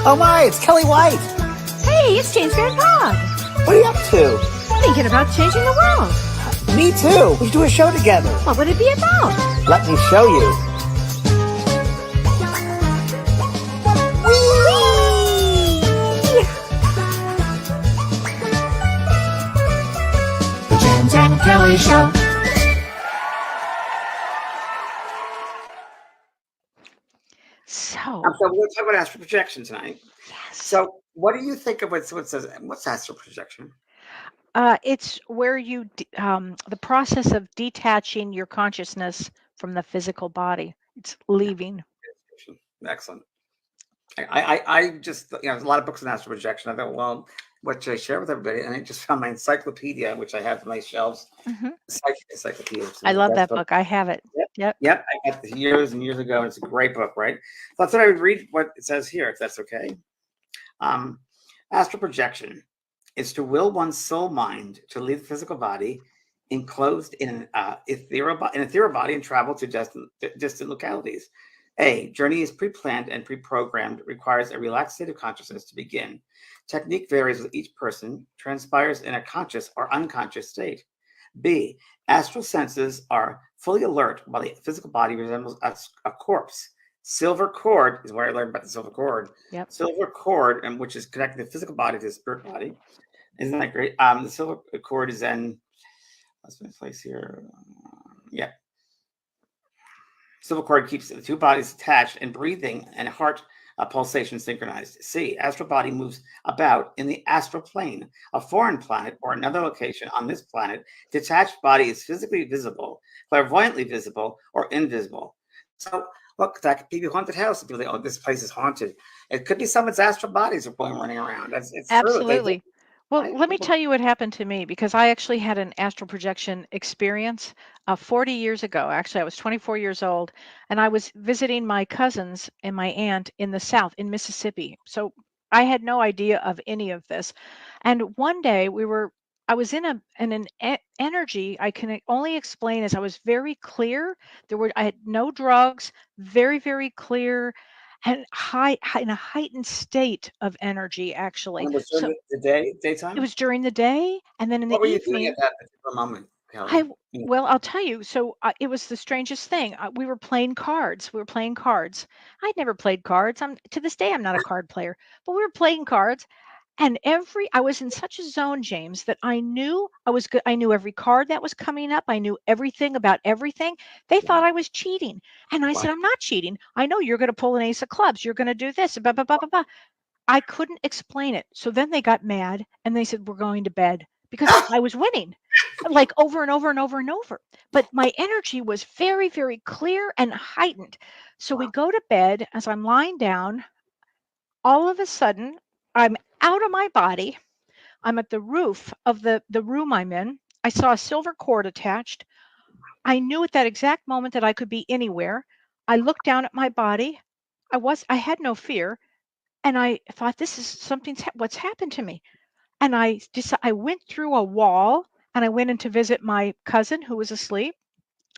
Oh my, it's Kellee White. Hey, it's James Bear Dog. What are you up to? Thinking about changing the world. Me too. We should do a show together. What would it be about? Let me show you. The James and Kellee Show. So we're going to talk about astral projection tonight. Yes. So what do you think of what says, what's astral projection? It's where you the process of detaching your consciousness from the physical body. It's leaving. Excellent. I just, there's a lot of books on astral projection. I thought, well, what should I share with everybody? And I just found my encyclopedia, which I have on my shelves. Mm-hmm. Encyclopedia. I love that book. I have it. Yep. I got it years and years ago. It's a great book, right? So I thought I would read what it says here, if that's okay. Astral projection is to will one's soul mind to leave the physical body enclosed in an ethereal body and travel to distant localities. A journey is pre-planned and pre-programmed, requires a relaxed state of consciousness to begin. Technique varies with each person, transpires in a conscious or unconscious state. B, astral senses are fully alert while the physical body resembles a corpse. Silver cord is where I learned about the silver cord. Yep. Silver cord, and which is connecting the physical body to the spirit body. Isn't that great? The silver cord is then, let's put it in place here. Yeah. Silver cord keeps the two bodies attached and breathing and heart pulsation synchronized. C, astral body moves about in the astral plane, a foreign planet or another location on this planet. Detached body is physically visible, clairvoyantly visible, or invisible. So look, that could be a haunted house. People think, oh, this place is haunted. It could be someone's astral bodies are running around. It's absolutely. True. Well, let me tell you what happened to me, because I actually had an astral projection experience 40 years ago. Actually, I was 24 years old, and I was visiting my cousins and my aunt in the South, in Mississippi. So I had no idea of any of this. And one day I was in an energy I can only explain as I was very clear. I had no drugs, very, very clear, and in a heightened state of energy, actually. And it was during the daytime? It was during the day, and then in the What were you evening. doing at that particular moment, Kellee? Well, I'll tell you. So it was the strangest thing. We were playing cards. I'd never played cards. To this day, I'm not a card player, but we were playing cards. And I was in such a zone, James, that I knew I was good. I knew every card that was coming up. I knew everything about everything. They thought I was cheating. And I said, I'm not cheating. I know you're going to pull an ace of clubs. You're going to do this, blah, blah, blah, blah, blah. I couldn't explain it. So then they got mad and they said, we're going to bed, because I was winning like over and over and over and over. But my energy was very, very clear and heightened. So we go to bed. As I'm lying down, all of a sudden, I'm out of my body. I'm at the roof of the room I'm in. I saw a silver cord attached. I knew at that exact moment that I could be anywhere. I looked down at my body. I had no fear. And I thought, this is what's happened to me. And I went through a wall, and I went in to visit my cousin who was asleep.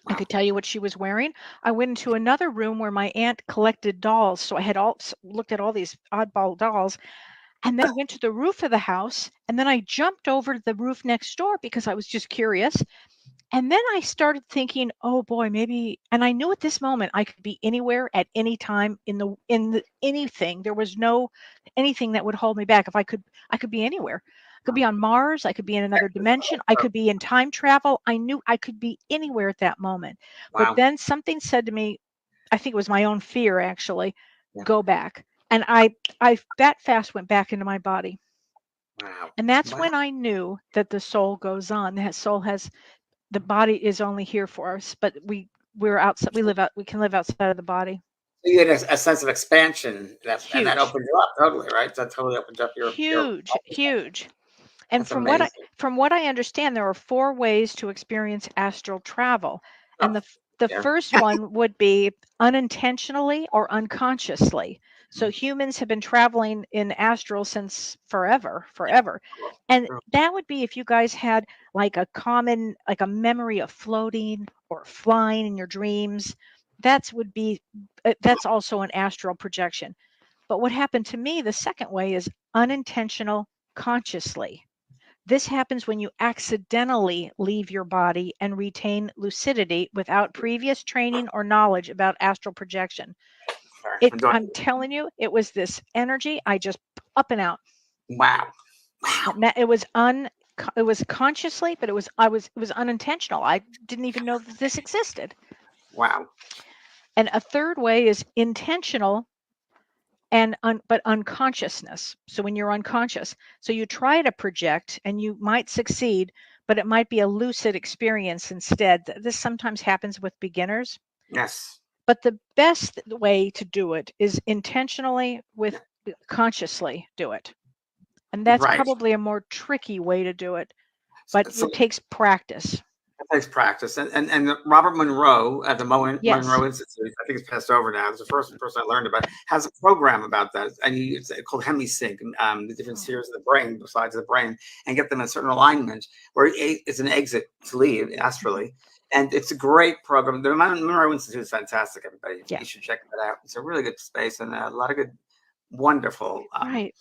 I could tell you what she was wearing. I went into another room where my aunt collected dolls. So I had looked at all these oddball dolls, and then went to the roof of the house. And then I jumped over to the roof next door because I was just curious. And then I started thinking, oh boy, maybe, and I knew at this moment I could be anywhere at any time in the anything. There was no anything that would hold me back. I could be anywhere. I could be on Mars. I could be in another dimension. I could be in time travel. I knew I could be anywhere at that moment. Wow. But then something said to me, I think it was my own fear, actually, go back. And I that fast went back into my body. Wow. And that's when I knew that the soul goes on. The body is only here for us, but we're outside. We can live outside of the body. So you had a sense of expansion, and that opened you up totally, right? That totally opened up your huge. And That's amazing. from what I understand, there are 4 ways to experience astral travel, and the first one would be unintentionally or unconsciously. So humans have been traveling in astral since forever. And that would be if you guys had like a memory of floating or flying in your dreams. That's also an astral projection. But what happened to me, the second way, is unintentional consciously. This happens when you accidentally leave your body and retain lucidity without previous training or knowledge about astral projection. Sorry, It, I'm doing. I'm telling you, it was this energy. I just up and out. Wow, wow, It was consciously, but it was unintentional. I didn't even know that this existed. wow. And a third way is intentional but unconsciousness. So when you're unconscious, so you try to project and you might succeed, but it might be a lucid experience instead. This sometimes happens with beginners, Yes, but the best way to do it is intentionally with consciously do it. And that's right. probably a more tricky way to do it, but So it takes practice. it takes practice. And Robert Monroe at the Yes. Monroe Institute, I think it's passed over now. It's the first person I learned about. Has a program about that, and it's called hemisync, the different spheres of the brain, besides the brain, and get them in a certain alignment where it's an exit to leave astrally. And it's a great program. The Monroe Institute is fantastic. Everybody, Yeah. you should check that out. It's a really good space and a lot of good, wonderful, Right.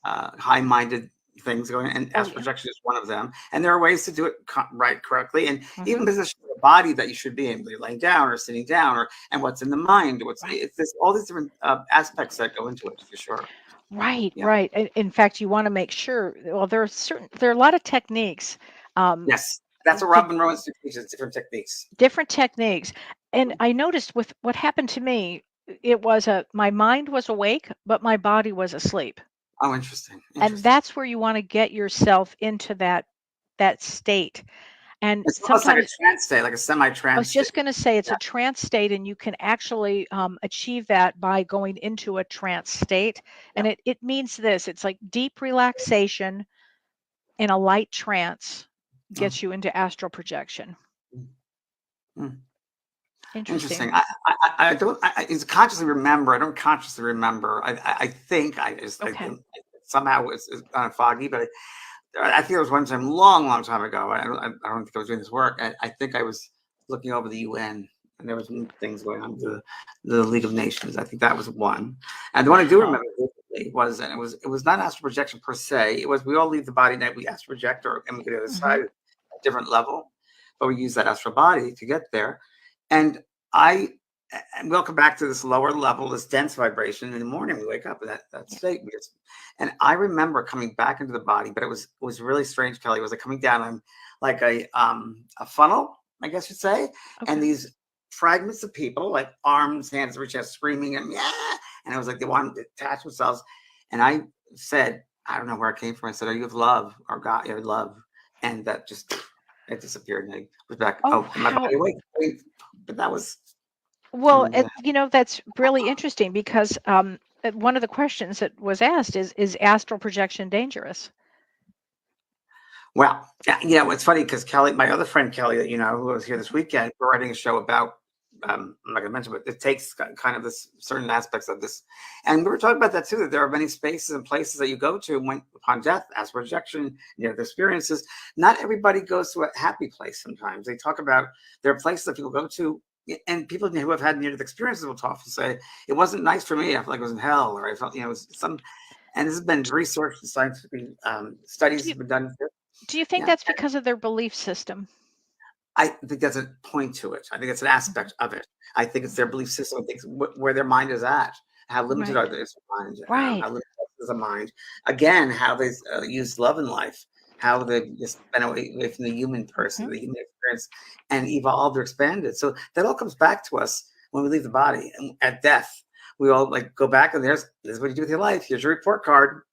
high-minded things going, and Oh, astral yeah. projection is one of them. And there are ways to do it right, correctly, and even Mhm. position the body that you should be in, whether laying down or sitting down, and what's in the mind. Right. There's all these different aspects that go into it for sure. Right, Yeah. right. In fact, you want to make sure, well, there are a lot of techniques, um, Yes, that's what to Robin Rowan teaches. Different techniques. different techniques. And I noticed with what happened to me, it was my mind was awake, but my body was asleep. Oh, interesting. And Interesting. that's where you want to get yourself into that state. And It's almost like a sometimes trance state, like a I was semi-trance state. just going to say it's Yeah. a trance state, and you can actually achieve that by going into a trance state. Yeah. And it means this: it's like deep relaxation in a light trance Oh. gets you into astral projection. Mm. Interesting. Interesting. I don't. It's consciously remember. I don't consciously remember. I think Okay. somehow it's kind of foggy, but I think it was one time, long time ago. I don't think I was doing this work. I think I was looking over the UN, and there was some things going on with the League of Nations. I think that was one. And the one I do Wow. remember vividly was, and it was not astral projection per se. It was we all leave the body, and we astral project, and we get to the other Hmm. side at a different level, but we use that astral body to get there. And I and we'll come back to this lower level, this dense vibration. In the morning, we wake up in that Yeah. state. And I remember coming back into the body, but it was really strange, Kelly. It was like coming down on like a funnel, I guess you'd say, and Okay. these fragments of people, like arms, hands, reaching out, screaming, and yeah, and it was like they wanted to attach themselves. And I said, I don't know where it came from. I said, "Are you of love or God? Your love?" And that just it disappeared, and I was back. Oh, Oh, and my how body awake. But that was well, and that's really interesting because one of the questions that was asked is astral projection dangerous? well, yeah, it's funny because Kelly, my other friend Kelly, that who was here this Mhm. weekend, we're writing a show about. I'm not going to mention, but it takes kind of this certain aspects of this, and we were talking about that too. That there are many spaces and places that you go to when upon death, as rejection, the experiences. Not everybody goes to a happy place. Sometimes they talk about there are places that people go to, and people who have had near-death experiences will talk and say it wasn't nice for me. I felt like I was in hell, or I felt it was some. And this has been researched and scientific Do studies you have been done. do you think Yeah. that's because of their belief system? I think that's a point to it. I think it's an Mhm. aspect of it. I think it's their Mhm. belief system. I think it's where their mind is at. How limited Right. are their mind? Right. How limited is the mind? Again, how they use love in life. How they just been away from the human person, Mhm. the human experience, and evolved or expanded. So that all comes back to us when we leave the body. And at death, we all like go back and this is what you do with your life. Here's your report card.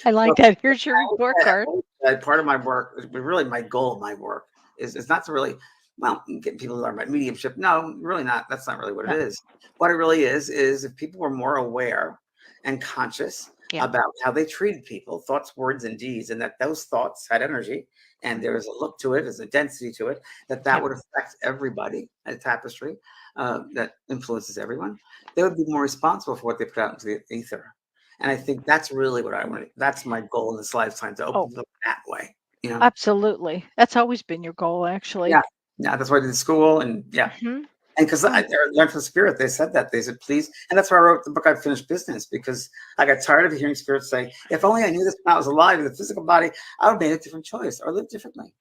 I So like that. Here's your report I card. always said part of my work, really my goal of my work is not to really, well, get people to learn about mediumship. No, really not. That's not really what it No. is. What it really is if people were more aware and conscious Yeah. about how they treated people, thoughts, words, and deeds, and that those thoughts had energy and Mhm. there is a look to it, there's a density to it, that Yeah. would affect everybody, a tapestry that influences everyone, they would be more responsible for what they put out into the ether. And I think that's really what I want. That's my goal in this lifetime to Oh, open them that way. You know? absolutely. That's always been your goal, actually. Yeah, yeah. That's why I did school, and yeah, Mhm. And because I Oh, learned from spirit, they said that. They said, please. And that's why I wrote the book, Unfinished Business, because I got tired of hearing spirits say, if only I knew this when I was alive in the physical body, I would have made a different choice or lived differently.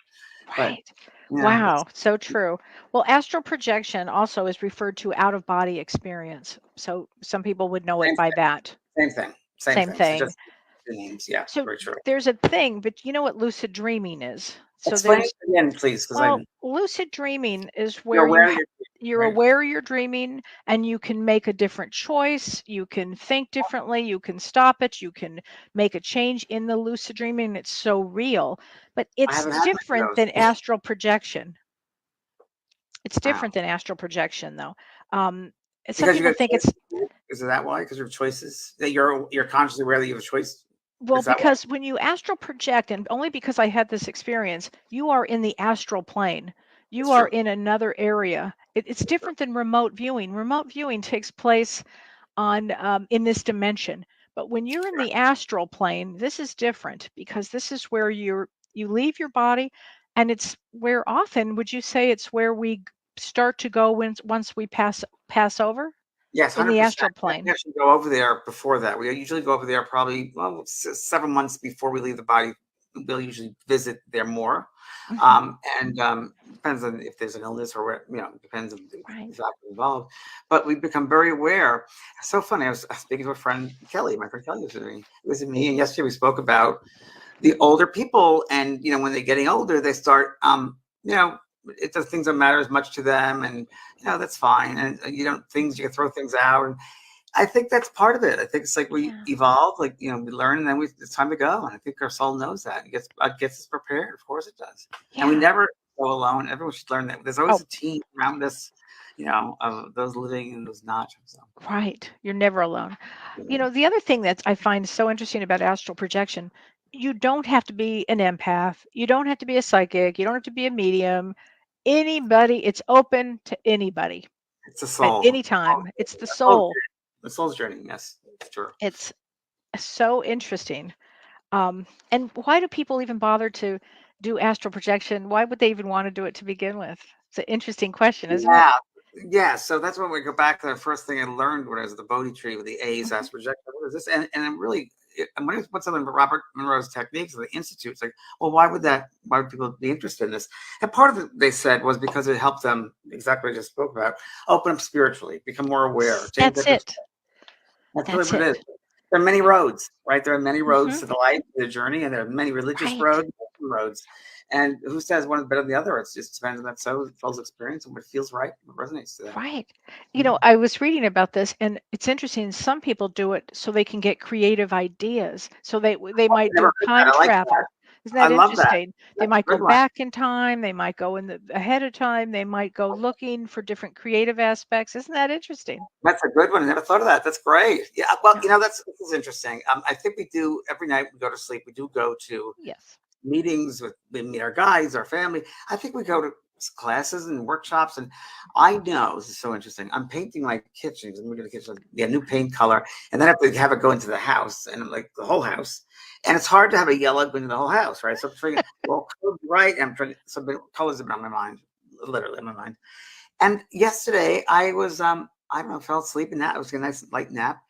But, right. it's Wow, so true. Well, astral projection also is referred to out of body experience. So some people would know it same by thing. that. Same thing. Same Same thing. So thing. just the names. Yeah, So very true. there's a thing, but you know what lucid dreaming is? So Explain it there's again, please, because Well, lucid dreaming is you're where aware of your you're right? aware you're dreaming and you can make a different choice, you can think differently, you can stop it, you can make a change in the lucid dreaming. It's so real, but I it's haven't had many different of than those. astral projection. It's Wow. different than astral projection though. Um, some Because you people got think it's choices? Is it that why? Because your choices that you're consciously aware that you have a choice? well, Is that why? because when you astral project, and only because I had this experience, you are in the astral plane. You It's are true. in another area. It's It's true. different than remote viewing. Remote viewing takes place on in this dimension. But when you're in the astral plane, this is different because this is where you leave your body, and it's where often would you say it's where we start to go once we pass over Yes, in the 100%. astral We plane. actually go over there before that. We usually go over there probably, well, several months before we leave the body. We'll usually visit there more. Hmm. And depends on if there's an illness or what, depends on Right. the factors involved. But we become very aware. It's so funny. I was speaking to a friend, Kelly, my friend Kelly was with me. And yesterday we spoke about the older people, and when they're getting older they start you know it does things don't matter as much to them, and that's fine, and things, you can throw things out, and I think that's part of it. I think it's like we Yeah. evolve, like we learn, and then it's time to go, and I think our soul knows that. It gets us prepared. Of course it does. And we Yeah. never go alone. Everyone should learn that there's always Oh, a team around us, of those living and those not. So right. You're never alone. The other thing that I find so interesting about astral projection, you don't have to be an empath. You don't have to be a psychic. You don't have to be a medium. Anybody, it's open to anybody it's a at soul. any time. It's the A soul's soul. journey. The soul's journey. Yes, sure. It's so interesting. And why do people even bother to do astral projection? Why would they even want to do it to begin with? It's an interesting question, isn't it? Yeah, yeah. So that's when we go back to the first thing I learned when I was at the Bodhi tree with the A's, Hmm. as projected. What is this? And I'm really, and when I went to the Robert Monroe's techniques of the Institute, it's like, well, why would people be interested in this? And part of it, they said, was because it helped them, exactly what I just spoke about, open up spiritually, become more aware, change their That's perspective. it. That's really That's what it is. it. There are many Yeah. roads, right? There are many roads Hmm. to the life, to the journey, and there are many religious Right. roads. And who says one is better than the other? It just depends on that soul's experience and what feels right, what resonates to them. Right. Mhm. I was reading about this, and it's interesting. Some people do it so they can get creative ideas. So they I might never do heard time that. I like that. travel. Isn't I that love that. interesting? They That's a might go good one. back in time. They might go ahead of time. They might go looking for different creative aspects. Isn't that interesting? That's a good one. I never thought of that. That's great. Yeah. Well, Yeah. this is interesting. I think we do every night we go to sleep. We do go to Yes. meetings we meet our guides, our family. I think we go to classes and workshops, and I know this is so interesting. I'm painting my kitchen because I'm moving to the kitchen. Yeah, new paint color, and then I have to have it go into the house, and like the whole house. And it's hard to have a yellow go into the whole house, right? So I'm trying, well, right. I'm trying. So the colors are on my mind, literally in my mind. And yesterday I was I don't know, fell asleep in that. It was a nice light nap,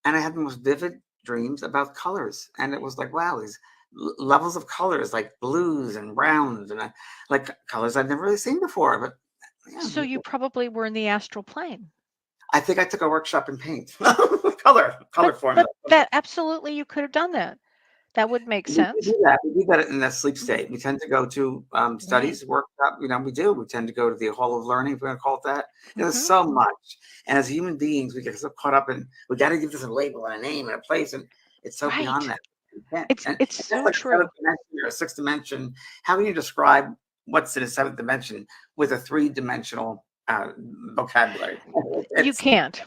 and I had the most vivid dreams about colors. And it was like, wow, these levels of colors, like blues and browns, and like colors I've never really seen before. But yeah, So you probably were in the astral plane. I think I took a workshop in paint, color But formula. that absolutely you could have done that. That would make We sense. do that. We do that in that sleep Mhm. state. We tend to go to Right. studies, workshop. We do. We tend to go to the hall of learning, if we're going to call it that. There's Hmm. so much. And as human beings, we get so caught up in, we got to give this a label and a name and a place. And it's so beyond Right. that. We can't. And It's that's so like a seventh true. dimension or a sixth dimension. How can you describe what's in a seventh dimension with a three-dimensional vocabulary? You It's, can't.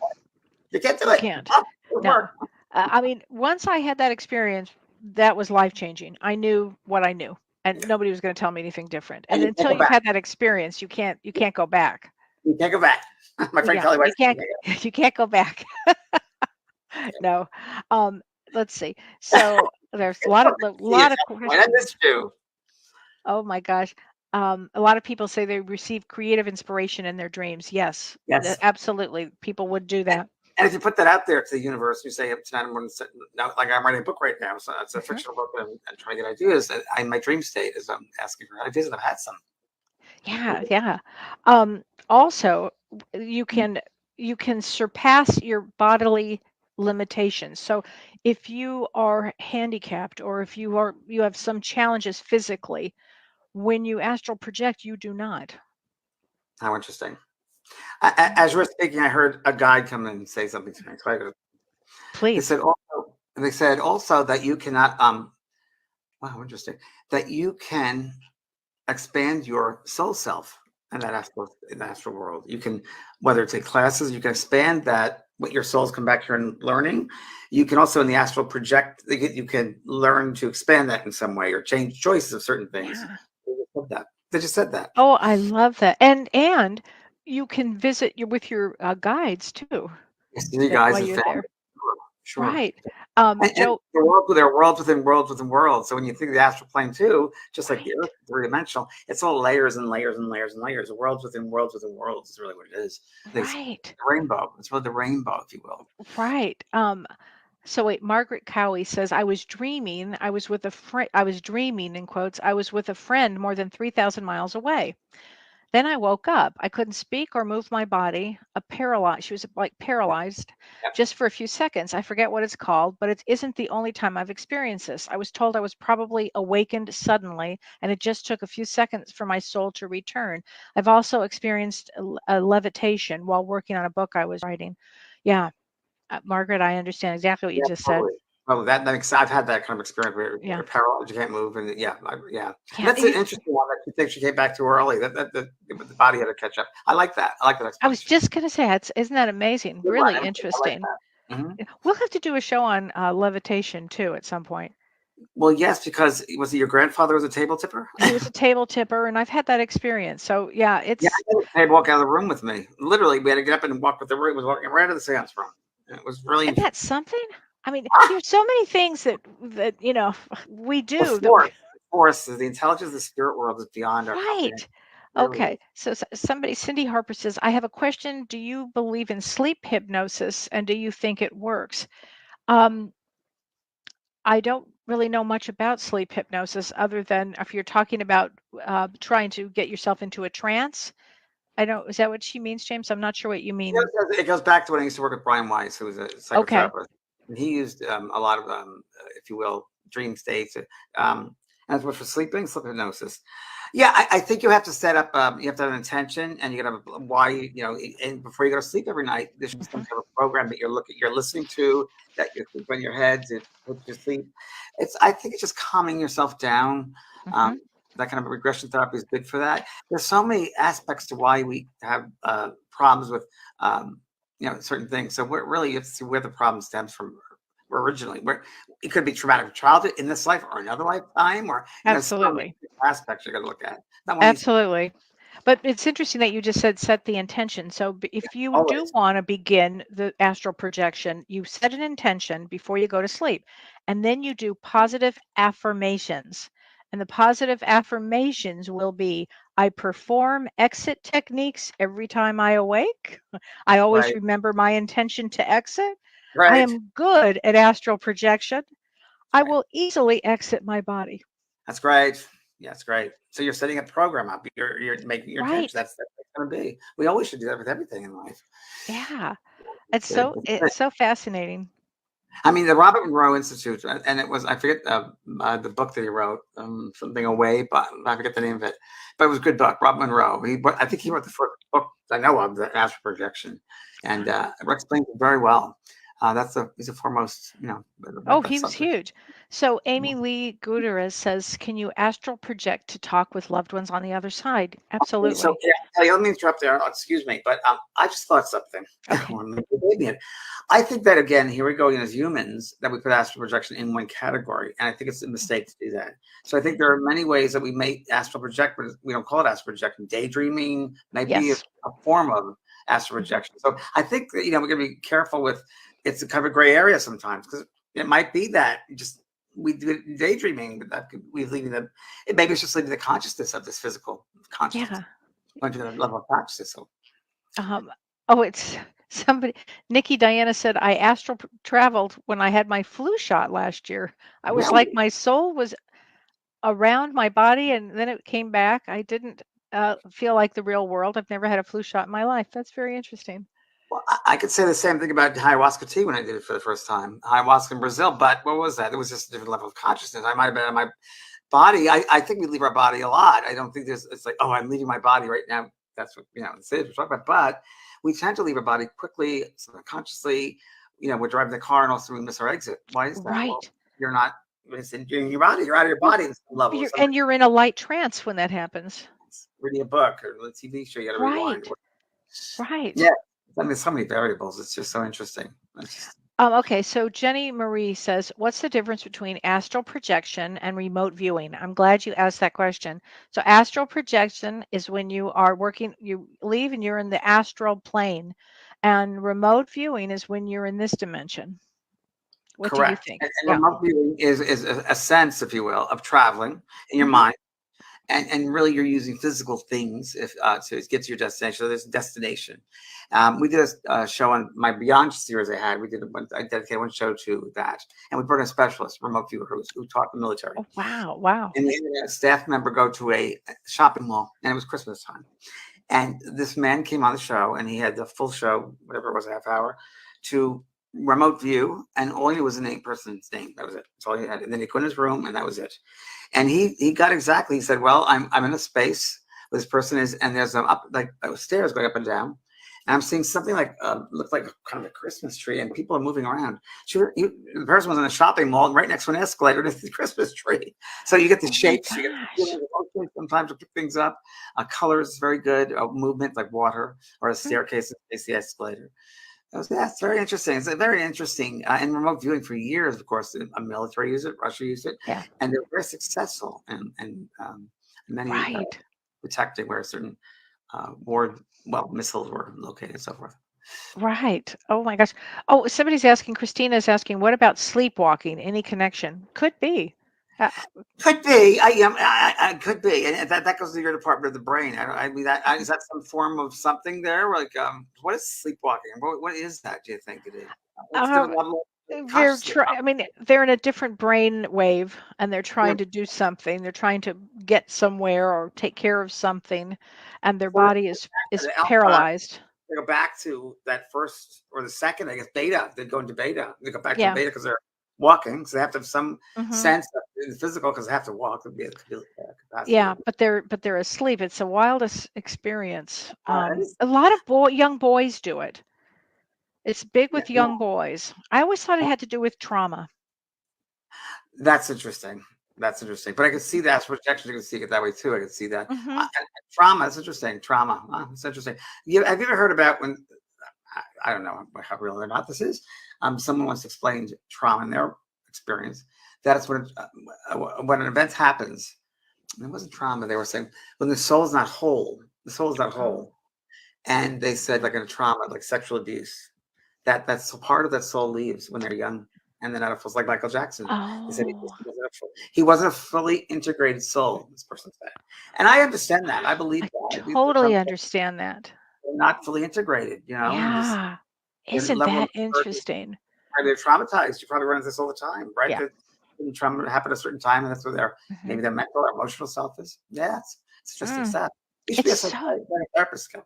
you can't do You it. can't. It No. work. I mean, once I had that experience, that was life changing. I knew what I knew, and nobody was going to tell me anything different. And And you can't until go you've back. had that experience, you can't go back. You can't go back. My friend Yeah, Kelly you Weiss. can't you can't go back. No. Um, let's see. So there's a lot of Yes, I questions. missed you. Oh my gosh. A lot of people say they receive creative inspiration in their dreams. Yes, Yes. absolutely. People would do that. And if you put that out there to the universe, you say, tonight I'm going to sit, now, like I'm writing a book right now. So it's a Mhm. fictional book and trying to get ideas. And my dream state is I'm asking for ideas, and I've had some. Yeah, yeah. Also, you can surpass your bodily limitations. So if you are handicapped or if you have some challenges physically, when you astral project, you do not. How interesting. Mhm. As you were speaking, I heard a guide come in and say something to me. So they Please. said also, that you cannot, wow, interesting, that you can expand your soul self in the astral world. You can, whether take classes, you can expand that. What your souls come back here and learning. You can also in the astral project. You can learn to expand that in some way or change choices of certain things. Yeah. They just said that. They just said that. Oh, I love that. And you can visit your with your guides too Yes, you that guys while and you're family. there. Sure. Right. And Joe, there are worlds within worlds within worlds. So when you think of the astral plane too, just like the right. Earth, three-dimensional, it's all layers and layers and layers and layers. Worlds within worlds within worlds is really what it is. It's Right. the rainbow. It's really the rainbow, if you will. Right. So wait, Margaret Cowie says, I was dreaming, I was with a friend, I was dreaming in quotes, I was with a friend more than 3,000 miles away. Then I woke up. I couldn't speak or move my body. She was like paralyzed Yep. just for a few seconds. I forget what it's called, but it isn't the only time I've experienced this. I was told I was probably awakened suddenly, and it just took a few seconds for my soul to return. I've also experienced a levitation while working on a book I was writing. Yeah, Margaret, I understand exactly what you Yeah, just said. totally. Oh, that makes. I've had that kind of experience where Yeah. you're paralyzed, you can't move, and yeah, yeah. And Yeah. that's an interesting one that you think she came back too early. The body had to catch up. I like that. I like that I was explanation. just going to say, isn't that amazing? Good Really one. I like interesting. that. Mhm. Yeah, we'll have to do a show on levitation too at some point. Well, yes, because was it your grandfather was a table tipper? He was a table tipper, and I've had that experience. So yeah, Yeah, it's I had to walk out of the room with me. Literally, we had to get up and walk with the room. Was walking right out of the seance room. And it was really isn't interesting. that something? I mean, Ah, there's so many things that we the do that force, the intelligence of the spirit world is beyond our comprehension. right. It really Okay, is. so somebody, Cindy Harper says, I have a question. Do you believe in sleep hypnosis, and do you think it works? Um, I don't really know much about sleep hypnosis other than if you're talking about trying to get yourself into a trance. I don't, is that what she means, James? I'm not sure what you You know, mean. it goes back to when I used to work with Brian Weiss, who was a Okay. psychotherapist. And he used a lot of, if you will, dream states, as well for sleep hypnosis. Yeah, I think you have to set up. You have to have an intention, and you got to have why. And before you go to sleep every night, there should be some Mhm, kind of program that you're listening to that you sleep in your head to put you to sleep. I think it's just calming yourself down. Um, mhm. that kind of regression therapy is good for that. There's so many aspects to why we have problems with certain things. So we're really you have to see where the problem stems from originally. Where it could be traumatic childhood in this life or another lifetime, or so many Absolutely. aspects you're going to look at. Not one easy. Absolutely. But it's interesting that you just said set the intention. So if you do Always want to begin the astral projection, you set an intention before you go to sleep, and then you do positive affirmations. And the positive affirmations will be I perform exit techniques every time I awake. I always right, remember my intention to exit. I right. am good at astral projection. That's I right. will easily exit my body. That's great. Yeah, that's great. So you're setting a program up. You're making your intention. Right. That's going to be. We always should do that with everything in life. Yeah. It's good. It's good. It's so fascinating. I mean, the Robert Monroe Institute, and it was, I forget the book that he wrote, something away, but I forget the name of it. But it was a good book, Robert Monroe. I think he Mhm. wrote the first book I know of, the astral projection, and it explains it very well. He's a foremost, Oh, that he was subject. huge. So Amy Lee Gutierrez says, "Can you astral project to talk with loved ones on the other side?" So Absolutely. yeah, Kelly, let me interrupt there. Excuse me, but I just thought something. Okay. I think that again, here we go. As humans, that we put astral projection in one category, and I think it's a mistake to do that. So I think there are many ways that we may astral project, but we don't call it astral projection. Daydreaming might be Yes. a form of astral Mhm. projection. So I think that, we're going to be careful with it's a kind of a gray area sometimes because it might be that just we do it daydreaming, but that could we leaving the it maybe it's just leaving the consciousness of this physical consciousness Yeah. going to the level of consciousness. So Um, oh, it's somebody. Nikki Diana said I traveled when I had my flu shot last year. I was like really, my soul was around my body, and then it came back. I didn't feel like the real world. I've never had a flu shot in my life. That's very interesting. well, I could say the same thing about ayahuasca tea when I did it for the first time. Ayahuasca in Brazil, but what was that? It was just a different level of consciousness. I might have been in my body. I think we leave our body a lot. I don't think it's like, oh, I'm leaving my body right now. That's what it's it we're talking about. But we tend to leave our body quickly, subconsciously. We're driving the car and also we miss our exit. Why is that? Well, Right. you're not it's in your body. You're out of your Well, body at some level. you're in a light trance when that happens. Reading a book or a TV show, you got to rewind. Right. Right. Yeah, I mean, so many variables. It's just so interesting. It's just Okay, so Jenny Marie says, what's the difference between astral projection and remote viewing? I'm glad you asked that question. So, astral projection is when you are working, you leave and you're in the astral plane, and remote viewing is when you're in this dimension. What do you correct. think? And Yeah. remote viewing is a sense, if you will, of traveling in your Hmm. mind. And really you're using physical things if to get to your destination. So there's a destination. We did a show on my Beyond series I dedicated one show to that, and we brought in a specialist, remote viewer, who taught the military. Oh, wow. Wow. And we had a staff member go to a shopping mall, and it was Christmas time, and this man came on the show, and he had the full show, whatever it was, a half hour, to remote view, and all he knew was the person's name. That was it. That's all he had. And then he went in his room, and that was it. And he got exactly. He said, "Well, I'm in a space where this person is, and there's stairs going up and down, and I'm seeing something like looked like kind of a Christmas tree, and people are moving around. The person was in a shopping mall, and right next to an escalator, there's the Christmas tree. So you get the Oh my shapes, you get the gosh. feeling of motion sometimes to pick things up. Colors very good. Movement like water or a Mm. staircase, it's the escalator. That's very interesting. It's very interesting. And remote viewing for years, of course, a military used it, Russia used it, Yeah. and they're very successful. And many Right. detecting where certain missiles were located, and so forth. Right. Oh my gosh. Oh, Christina's asking, what about sleepwalking? Any connection? Could be. Uh, Could be. I could be, and that goes to your department of the brain. I mean, is that some form of something there? Like, what is sleepwalking? What is that? Do you think it is? What's the um, different level of they're consciousness? I mean, they're in a different brain wave and they're Yeah, trying to do something. They're trying to get somewhere or take care of something, and their or body is the alpha. paralyzed. They go back to that first or the second, I guess, beta. They go into beta. They go back to Yeah. beta because they're walking. So they have to have some Hmm. sense of the physical because they have to walk to be a capacity. Yeah, but they're asleep. It's the wildest experience. That is, A lot of young boys do it. It's big yeah, with young boys. I always thought it had to do with trauma. that's interesting. That's interesting. But I can see that projection. You can see it that way too. I can see that. Hmm. And trauma. That's interesting. Trauma. That's interesting. Have you ever heard about when? I don't know how real or not this is. Someone once explained trauma in their experience. That it's when an event happens. It wasn't trauma. They were saying when the soul is not whole. The soul is not Oh. whole. And they said like in a trauma, like sexual abuse, that's a part of that soul leaves when they're young, and then out of like Michael Jackson. They said Oh, he wasn't a fully integrated soul. This person said, and I understand that. I believe I that. I believe that some totally people understand that. are not fully integrated. And just Yeah. their Isn't level of that maturity, interesting? they're traumatized. You probably run into this all the time, right? Yeah. That trauma happened at a certain time, and that's where Hmm. maybe their mental or emotional self is. Yeah, it's interesting Mm. stuff. You should be It's a so psychotherapist.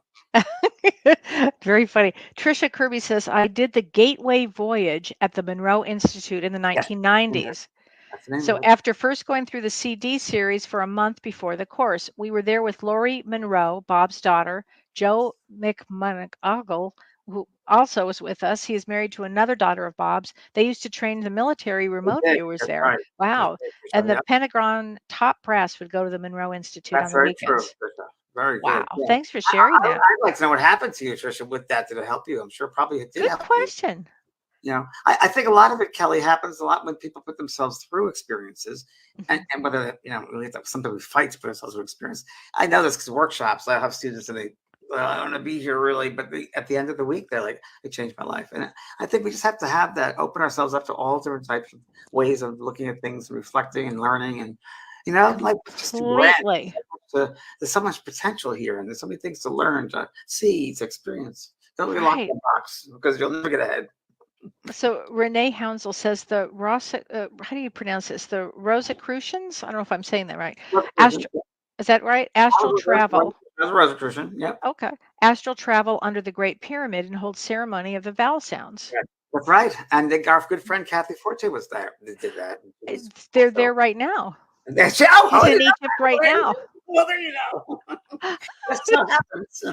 very funny. Trisha Kirby says, I did the Gateway Voyage at the Monroe Institute in the Yes, 1990s. that's the name So of it. after first going through the CD series for a month before the course, we were there with Lori Monroe, Bob's daughter, Joe McMonagle, who also was with us. He is married to another daughter of Bob's. They used to train the military They remote did. viewers That's there. right. That's Wow. right. And the Yep. Pentagon top brass would go to the Monroe Institute on That's the very true, weekends. Trisha. Very Wow. good. Yeah. Thanks for sharing that. I'd like to know what happened to you, Trisha, with that. Did it help you? I'm sure probably it did Good help you. question. I think a lot of it, Kelly, happens a lot when people put themselves through experiences, and, Mhm. and whether really sometimes we fight to put ourselves through experience. I know this because workshops. I have students and they I want to be here really, but at the end of the week, they're like, it changed my life. And I think we just have to have that, open ourselves up to all different types of ways of looking at things, reflecting and learning. And, life is just too grand. Completely. There's so much potential here, and there's so many things to learn, to see, to experience. Don't be locked in Right. a box because you'll never get ahead. So Renee Hounsel says how do you pronounce this? The Rosicrucians? I don't know if I'm saying that right. Rosicrucian. Is that right? Astral travel. That's a Rosicrucian. Yep. Okay. Astral travel under the Great Pyramid and hold ceremony of the vowel sounds. Yeah, that's right. And our good friend Kathy Forte was there. They did that. They're there right now. She's She's in Egypt right now. Well, there you go. That's what happens.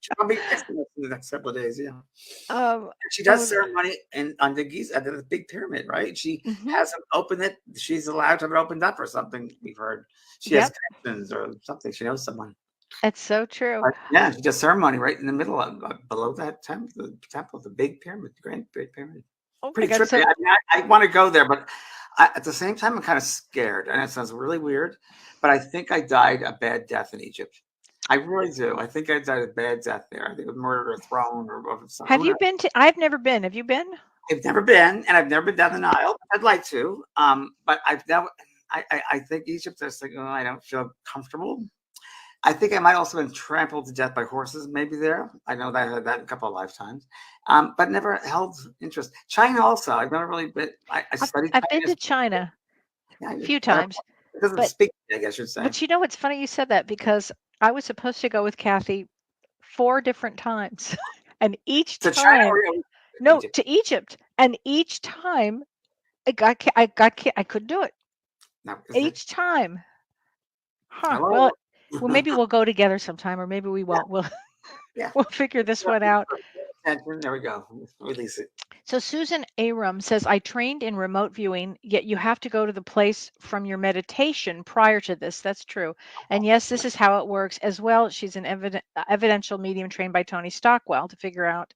She'll probably fixing it in the next couple of days. Yeah. She does ceremony under Giza, under the big pyramid, right? She has them open it. She's allowed to have it opened up or something. We've heard she has connections or something. She knows someone. It's so true. Yeah, she does ceremony right in the middle of below that temple, the big pyramid, the Great Pyramid. Oh Pretty my God, trippy. I want to go there, but at the same time, I'm kind of scared, and it sounds really weird. But I think I died a bad death in Egypt. I really do. I think I died a bad death there. I think it was murder or thrown or something. Have you been to? I've never been. Have you been? I've never been, and I've never been down the Nile. I'd like to, but I've never. I think Egypt. I was like, I don't feel comfortable. I think I might also been trampled to death by horses, maybe there. I know that I had that a couple of lifetimes, but never held interest. China also. I've never really been. I studied. I've been to China a few times. It doesn't speak, I guess you'd say. But it's funny you said that because I was supposed to go with Kathy 4 different times, and each to time, China or to Egypt, and each time I couldn't do it. No, Each time. Huh. Hello? Well, maybe we'll go together sometime, or maybe we won't. We'll figure this one out. There we go. Release it. So Susan Aram says, I trained in remote viewing, yet you have to go to the place from your meditation prior to this. That's true. And yes, this is how it works as well. She's an evidential medium trained by Tony Stockwell to figure out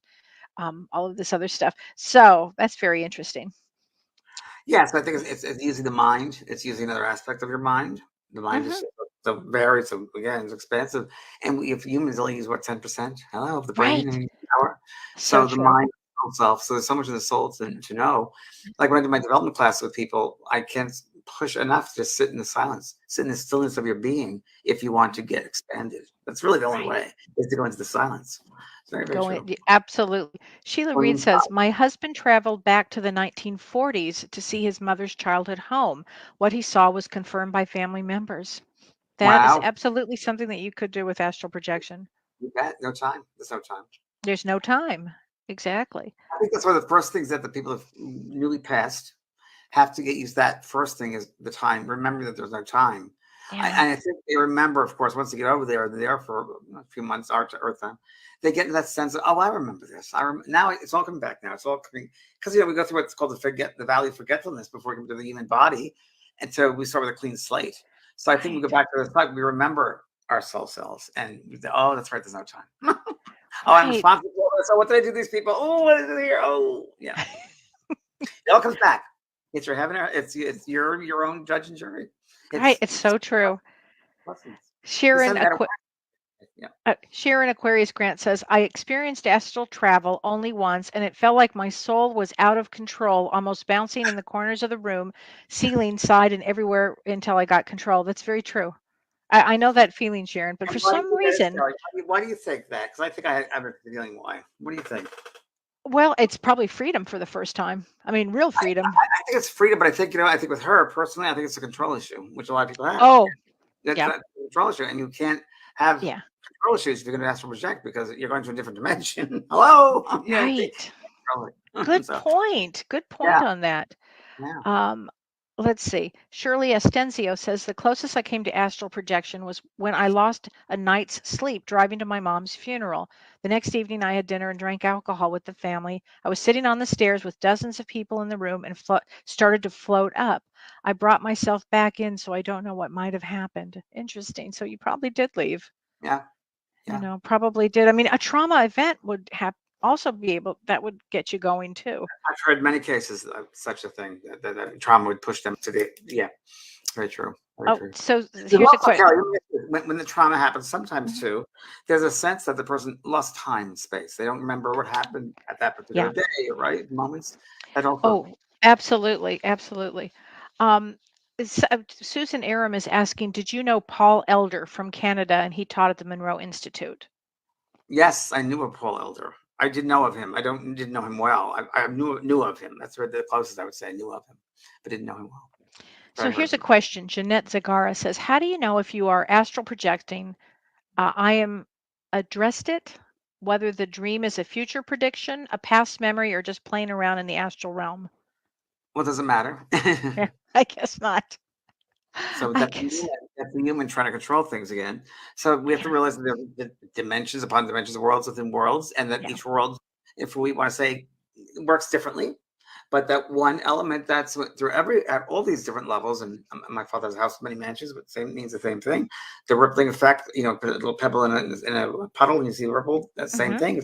all of this other stuff. So that's very interesting. Yes, I think it's using the mind. It's using another aspect of your mind. The mind is so varied. So again, it's expansive. And if humans only use 10%? Hello, of the brain and power. So the mind itself. So there's so much in the soul to know. Like when I do my development class with people, I can't push enough to sit in the silence, sit in the stillness of your being if you want to get expanded. That's really the only way, is to go into the silence. Very, very true. Absolutely. Sheila Reed says, my husband traveled back to the 1940s to see his mother's childhood home. What he saw was confirmed by family members. That is absolutely something that you could do with astral projection. You bet. No time. There's no time. There's no time. Exactly. I think that's one of the first things that the people have newly passed have to get used to. That first thing is the time. Remember that there's no time. Yeah. And I think they remember, of course, once they get over there, they're there for a few months, Earth time. They get into that sense of, I remember this. Now it's all coming back now. It's all coming because we go through what's called the valley of forgetfulness before we come to the human body, and so we start with a clean slate. So I think we go back to the fact we remember our soul cells, and that's right. There's no time. I'm responsible for this. So what did I do to these people? Oh, what is it here? Oh, yeah. It all comes back. It's your heaven. It's your own judge and jury. It's so true. Sharon Aquarius Grant says, I experienced astral travel only once, and it felt like my soul was out of control, almost bouncing in the corners of the room, ceiling, side, and everywhere until I got control. That's very true. I know that feeling, Sharon, but for some reason. Why do you think that? Because I think I have a feeling why. What do you think? Well, it's probably freedom for the first time. I mean, real freedom. I think it's freedom, but I think, I think with her personally, I think it's a control issue, which a lot of people have. Oh, that's a control issue, and you can't have control issues if you're going to astral project because you're going to a different dimension. Hello, right? Good point. Good point on that. Yeah. Let's see. Shirley Estenzio says the closest I came to astral projection was when I lost a night's sleep driving to my mom's funeral. The next evening, I had dinner and drank alcohol with the family. I was sitting on the stairs with dozens of people in the room and started to float up. I brought myself back in, so I don't know what might have happened. Interesting. So you probably did leave. Yeah. Probably did. I mean, a trauma event would have also that would get you going too. I've heard many cases of such a thing that trauma would push them to very true. Very Oh, true. so There's here's a also, question. Kelly, let me ask you, when the trauma happens, sometimes too, there's a sense that the person lost time and space. They don't remember what happened at that particular Yeah. day, right? Moments that also. Oh, absolutely, absolutely. Um, Susan Aram is asking, did you know Paul Elder from Canada, and he taught at the Monroe Institute? Yes, I knew of Paul Elder. I did know of him. I didn't know him well. I knew of him. That's where the closest I would say I knew of him, but didn't know him well. But I So heard here's of a him. question. Jeanette Zagara says, how do you know if you are astral projecting? I am addressed it, whether the dream is a future prediction, a past memory, or just playing around in the astral realm. Well, does it matter? Yeah, I guess not. So I that's guess. the human trying to control things again. So we have to Yeah, realize that there are the dimensions upon dimensions, worlds within worlds, and that yeah. each world, if we want to say, works differently. But that one element that's through at all these different levels, and my father's house, many mansions, but same means the same thing. The rippling effect, put a little pebble in a puddle, and you see the ripple. That same Hmm. thing.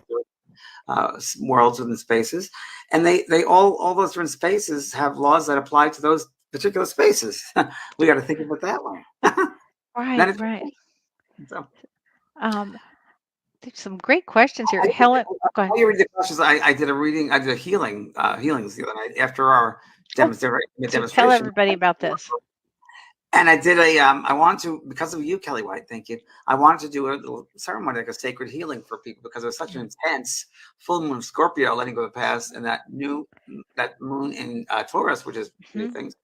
Worlds within spaces, and they all those different spaces have laws that apply to those particular spaces. We got to think of it that way. That Right, is right. so. Um, there's some great questions here. I, Helen, go ahead. while you read the questions, I did a reading. I did a healings the other night after our Oh, so tell demonstration. everybody about this. And I did I wanted to, because of you, Kelly White, thank you. I wanted to do a little ceremony, like a sacred healing for people, because it was such an intense full moon of Scorpio, letting go of the past, and that moon in Taurus, which is new Hmm. things.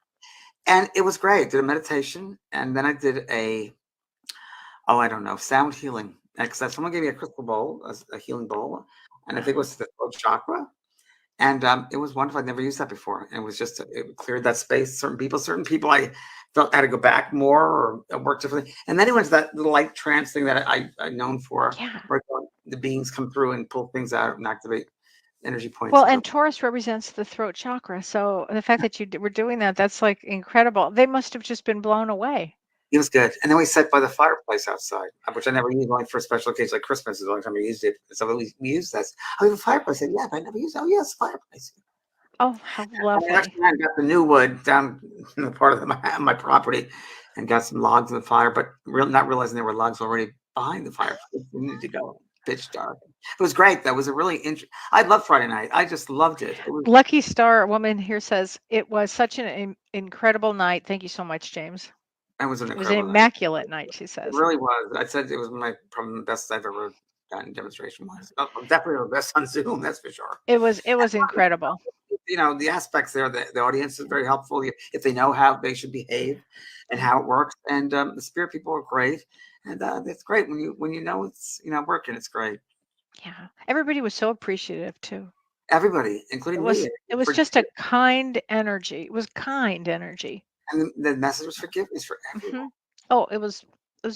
And it was great. Did a meditation, and then I did I don't know, sound healing. Because someone gave me a crystal bowl, a healing bowl, and I think it was the throat chakra. And it was wonderful. I'd never used that before. And it was just, it cleared that space. Certain people I felt had to go back more or work differently. And then it went to that little light trance thing that I'm known for, Yeah. where the beings come through and pull things out and activate energy points Well, and so and Taurus represents the throat chakra. So the fact that you were doing that, that's like incredible. They must have just been blown away. it was good. And then we sat by the fireplace outside, which I never used, only for special occasions like Christmas is the only time I used it. So we used that. Oh, we have a fireplace. I said, yeah, but I never used it. Oh, yes, fireplace. Oh, how I lovely. actually went and got the new wood down in the part of my property and got some logs in the fire, but not realizing there were logs already behind the fireplace. We needed to go pitch dark. It was great. That was a really interesting. I loved Friday night. I just loved it. It was, Lucky Star woman here says it was such an incredible night. Thank you so much, James. it was an It was an incredible night. immaculate night, she It says. really was. I said it was probably the best I've ever gotten demonstration wise. Oh, definitely the best on Zoom, that's for sure. It was incredible. The aspects there, the audience is very helpful if they know how they should behave and how it works. And the spirit people are great, and it's great when you know it's working. It's great. Yeah. Everybody was so appreciative too. Everybody, It including me, was it was for, just a kind energy. It was kind energy. and the message was forgiveness for Hmm. everyone. Oh, it was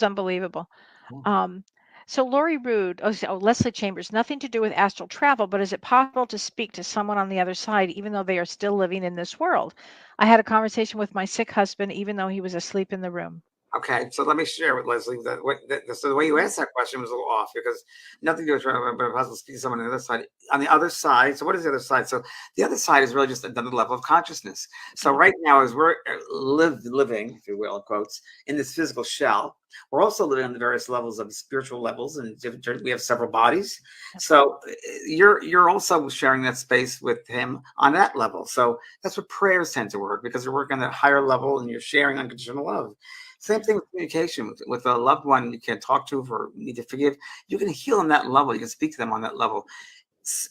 unbelievable. Yeah. Um, so Lori Rude, Leslie Chambers, nothing to do with astral travel, but is it possible to speak to someone on the other side, even though they are still living in this world? I had a conversation with my sick husband, even though he was asleep in the room. Okay, so let me share with Leslie so the way you asked that question was a little off because nothing to do with but possible speak to someone on the other side. On the other side, so what is the other side? So the other side is really just another level of consciousness. So Yeah. right now, as we're living, if you will, in quotes, in this physical shell, we're also living on the various levels of spiritual levels, and we have several bodies. Yep. So you're also sharing that space with him on that level. So that's what prayers tend to work because you're working on that higher level and you're sharing unconditional love. Same thing with communication with a loved one you can't talk to or need to forgive. You can heal on that level. You can speak to them on that level.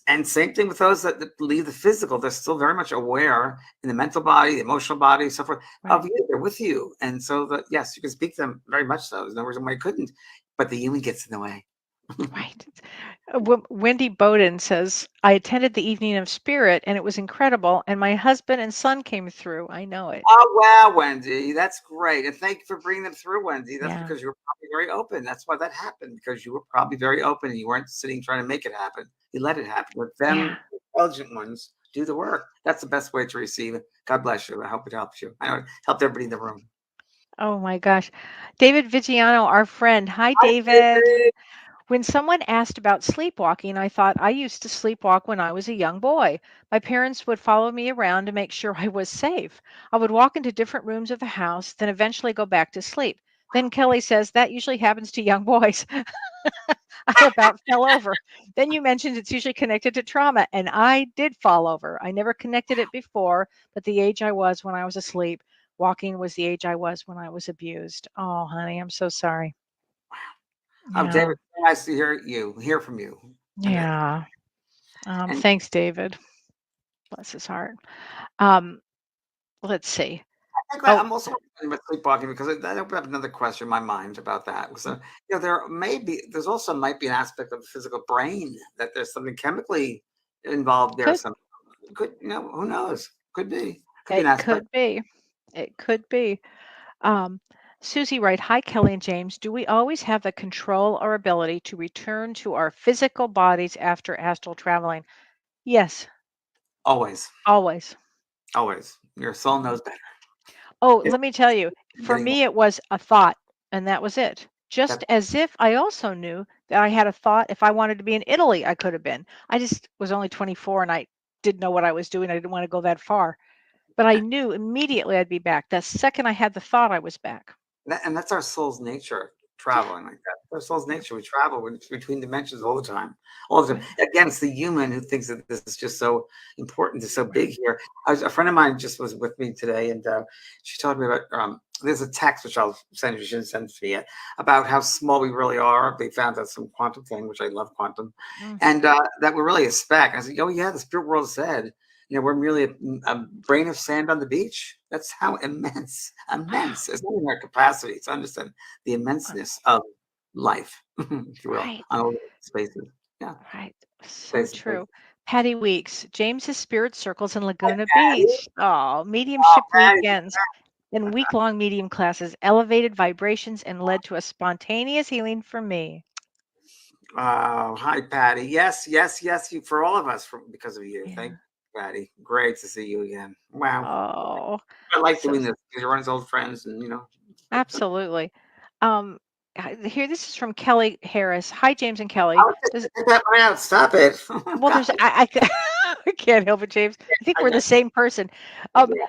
And same thing with those that leave the physical. They're still very much aware in the mental body, the emotional body, so forth of Right. you. They're with you. And so that, yes, you can speak to them very much so. There's no reason why you couldn't. But the human gets in the way. Right. Wendy Bowden says, I attended the evening of spirit and it was incredible. And my husband and son came through. I know it. Oh, wow, Wendy. That's great. And thank you for bringing them through, Wendy. That's Yeah. because you were probably very open. That's why that happened, because you were probably very open and you weren't sitting trying to make it happen. You let it happen. Let them, Yeah. intelligent ones, do the work. That's the best way to receive it. God bless you. I hope it helps you. I know it helped everybody in the room. Oh my gosh. David Vigiano, our friend. Hi, Hi, David. David. When someone asked about sleepwalking, I thought I used to sleepwalk when I was a young boy. My parents would follow me around to make sure I was safe. I would walk into different rooms of the house, then eventually go back to sleep. Then Kelly says that usually happens to young boys. I about fell over. Then you mentioned it's usually connected to trauma, and I did fall over. I never connected it before, but the age I was when I was asleep, walking was the age I was when I was abused. Oh, honey, I'm so sorry. Yeah. David, so nice to hear from you. And Yeah. and Thanks, David. Bless his heart. Um, let's see. I think Oh, I'm also wondering about sleepwalking because that opened up another question in my mind about that. So, there's also might be an aspect of the physical brain that there's something chemically involved there. could Some could, who knows? Could be an it aspect. could be. It could be. Um, Susie Wright, hi, Kelly and James. Do we always have the control or ability to return to our physical bodies after astral traveling? Yes, Always, always. always. Your soul knows better. Oh, It's let me tell you, for getting me, it was a thought, and that was it. that. Just as if I also knew that I had a thought if I wanted to be in Italy, I could have been. I just was only 24 and I didn't know what I was doing. I didn't want to go that far, but I knew immediately I'd be back. The second I had the thought, I was back. And that's our soul's nature, Yeah, traveling like that. Our soul's yeah, nature. We travel between dimensions all the time. All the time. right. Again, it's the human who thinks that this is just so important, it's so big here. A friend of mine just was with me today, and she told me about. There's a text which I'll send you. She didn't send it to me yet about how small we really are. They found out some quantum thing, which I love quantum, Mm, and that we're really a speck. I said, "Oh yeah, the spirit world said." We're merely a grain of sand on the beach. That's how wow. immense. It's not even our capacity to understand the immenseness of life, if you will, Right, on all the spaces. Yeah, right. So spaces, true. places. Patty Weeks, James's Spirit Circles in Hi, Laguna Patty. Beach. Oh, Oh, mediumship Patty. weekends and week-long medium classes elevated vibrations and led to a spontaneous healing for me. Oh, hi, Patty. Yes, yes, yes. You for all of us, because of you. Thank Yeah. you, Patty. Great to see you again. Wow, Oh, I like so doing this because you're one of his old friends, and absolutely. Um, Here, this is from Kelly Harris. Hi, James and I Kelly. was just Does take that one out. Stop it. Well, God, there's I can't help it, James. I think I we're know. the same person. Um, Yeah.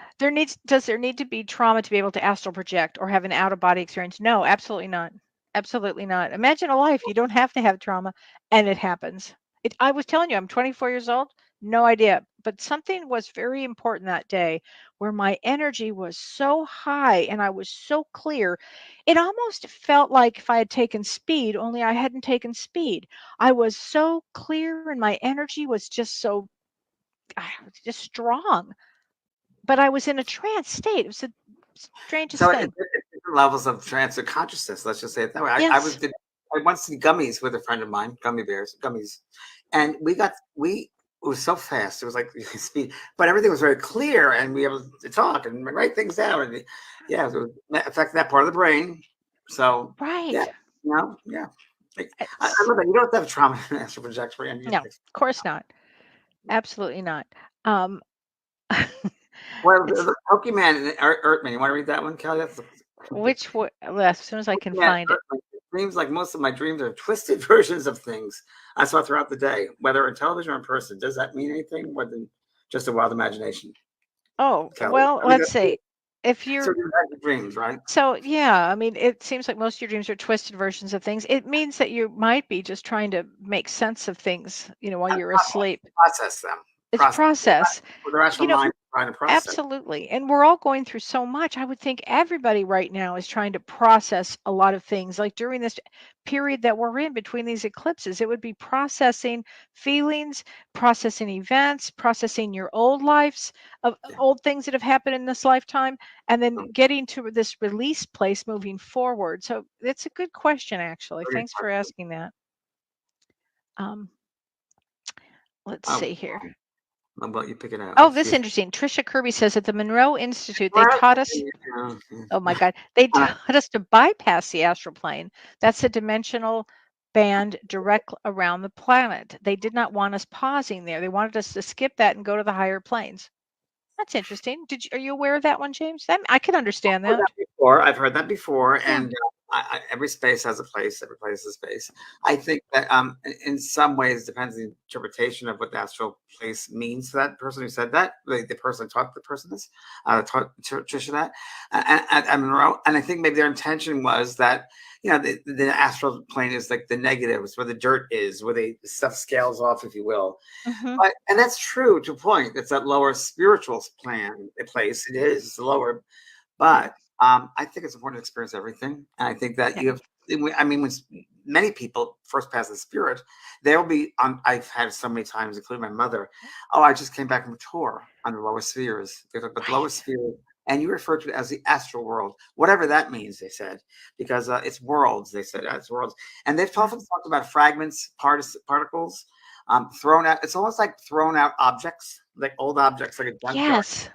does there need to be trauma to be able to astral project or have an out of body experience? No, absolutely not. Absolutely not. Imagine a life you don't have to have trauma, and it happens. I was telling you, I'm 24 years old. No idea, but something was very important that day where my energy was so high and I was so clear. It almost felt like if I had taken speed, only I hadn't taken speed. I was so clear and my energy was just so just strong. But I was in a trance state. It was the strangest So thing. it's different levels of trance or consciousness. Let's just say it that way. Yes. I once did gummies with a friend of mine, gummy bears, gummies, and we it was so fast. It was like speed, but everything was very clear, and we were able to talk and write things down. And yeah, so it affected that part of the brain. So yeah, Right. yeah. I It's, love that. You don't have to have trauma in astral projection for any of no, these of things. course not. Absolutely not. Um, Well, it's the Pokemon and Earthman. You want to read that one, Kelly? That's well, as soon as I can Yeah, find it. dreams, like most of my dreams, are twisted versions of things I saw throughout the day, whether in television or in person. Does that mean anything more than just a wild imagination, Oh, Kelly? well, I mean, let's see. If so you're you had the dreams, right? So, yeah, I mean, it seems like most of your dreams are twisted versions of things. It means that you might be just trying to make sense of things, while And you're asleep. process them. It's Process process. with the rational You know, mind trying to process. Absolutely. And we're all going through so much. I would think everybody right now is trying to process a lot of things. Like during this period that we're in between these eclipses, it would be processing feelings, processing events, processing your old lives of Yeah, old things that have happened in this lifetime, and then so getting to this release place moving forward. So it's a good question, actually. very Thanks for important. asking that. Um, let's Oh, see here. how about you pick it out? Oh, Let's this see. is interesting. Trisha Kirby says at the Monroe Institute, they Well, taught us. Oh my God. They uh, taught us to bypass the astral plane. That's a dimensional band direct around the planet. They did not want us pausing there. They wanted us to skip that and go to the higher planes. That's interesting. Are you aware of that one, James? I could understand heard that. that before. I've heard that before, Yeah. and every space has a place. Every place has a space. I think that in some ways, depends on the interpretation of what the astral place means to that person who said that. The person taught the person this, taught Trisha that, and Monroe. And I think maybe their intention was that the astral plane is like the negatives, where the dirt is, where the stuff scales off, if you will. Hmm. And that's true to a point. It's that lower spiritual place. It is. It's the lower, but I think it's important to experience everything. And I think that Yeah. you have, I mean, when many people first pass the spirit, they'll be on. I've had so many times, including my mother. Oh, I just came back from a tour on the lower spheres. They talk about the lower Right. sphere, and you refer to it as the astral world, whatever that means, they said, because it's worlds, they said, it's worlds. And they've often talked about fragments, particles thrown out. It's almost like thrown out objects, like old objects, like a junkyard, Yes.